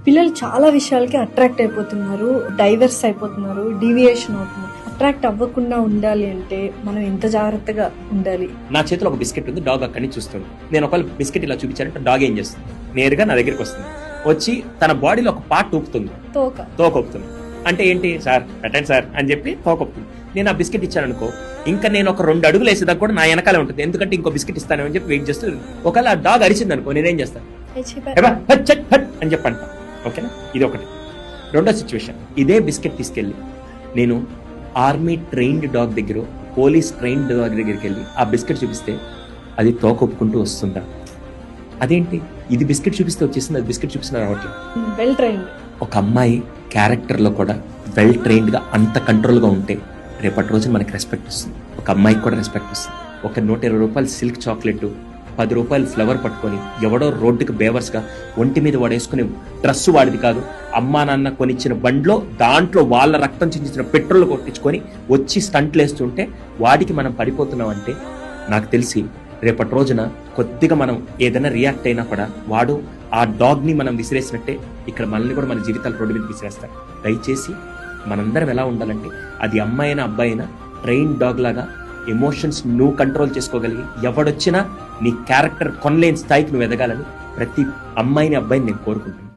పిల్లలు చాలా విషయాలకి అట్రాక్ట్ అయిపోతున్నారు, డైవర్స్ అయిపోతున్నారు, డీవియేషన్ అవుతున్నారు. అట్రాక్ట్ అవ్వకుండా ఉండాలి అంటే మనం ఎంత జాగ్రత్తగా ఉండాలి? నా చేతిలో ఒక బిస్కెట్ ఉంది, డాగ్ అక్కడి నుంచి చూస్తుంది. నేను ఒకవేళ బిస్కెట్ ఇలా చూపించానంటే డాగ్ ఏం చేస్తుంది, నేరుగా నా దగ్గరికి వస్తుంది, వచ్చి తన బాడీలో ఒక పార్ట్ ఊపుతుంది, తోకొప్పుతుంది. అంటే ఏంటి, సార్ పెట్టండి సార్ అని చెప్పి తోకొప్పుతుంది. నేను ఆ బిస్కెట్ ఇచ్చాను అనుకో, ఇంకా నేను ఒక 2 అడుగులు వేసేదాకా కూడా నా వెనకాలే ఉంటుంది, ఎందుకంటే ఇంకో బిస్కెట్ ఇస్తానని చెప్పి వెయిట్ చేస్తూ. ఒకవేళ ఆ డాగ్ అరిచింది అనుకో, నేనేం చేస్తాను అని చెప్పంట. ఓకేనా, ఇది ఒకటి. రెండో సిచ్యువేషన్, ఇదే బిస్కెట్ తీసుకెళ్ళి నేను ఆర్మీ ట్రైన్డ్ డాగ్ దగ్గర, పోలీస్ ట్రైన్డ్ డాగ్ దగ్గరికి వెళ్ళి ఆ బిస్కెట్ చూపిస్తే అది తోకొప్పుకుంటూ వస్తుందా? అదేంటి, ఇది బిస్కెట్ చూపిస్తే వచ్చేసింది, అది బిస్కెట్ చూపిస్తున్నా రావట్లేదు. వెల్ ట్రైన్డ్ ఒక అమ్మాయి క్యారెక్టర్లో కూడా వెల్ ట్రైన్డ్గా అంత కంట్రోల్గా ఉంటే రేపటి రోజు మనకి రెస్పెక్ట్ వస్తుంది, ఒక అమ్మాయికి కూడా రెస్పెక్ట్ వస్తుంది. ఒక 120 రూపాయలు సిల్క్ చాక్లెట్, 10 రూపాయలు ఫ్లవర్ పట్టుకొని ఎవడో రోడ్డుకి బేవర్స్గా ఒంటి మీద వాడేసుకునే డ్రస్సు వాడిది కాదు, అమ్మా నాన్న కొనిచ్చిన బండ్లో దాంట్లో వాళ్ళ రక్తం చిందించిన పెట్రోల్ కొట్టించుకొని వచ్చి స్టంట్లు వేస్తుంటే వాడికి మనం పడిపోతున్నాం అంటే నాకు తెలిసి రేపటి రోజున కొద్దిగా మనం ఏదైనా రియాక్ట్ అయినా కూడా వాడు ఆ డాగ్ని మనం విసిరేసినట్టే ఇక్కడ మనల్ని కూడా మన జీవితాలు రోడ్డు మీద విసిరేస్తారు. దయచేసి మనందరం ఎలా ఉండాలంటే, అది అమ్మాయి అయినా అబ్బాయి అయినా ట్రైన్ డాగ్ లాగా ఎమోషన్స్ నువ్వు కంట్రోల్ చేసుకోగలిగి ఎవడొచ్చినా నీ క్యారెక్టర్ కొనలేని స్థాయికి నువ్వు ఎదగాలని ప్రతి అమ్మాయిని అబ్బాయిని నేను కోరుకుంటున్నాను.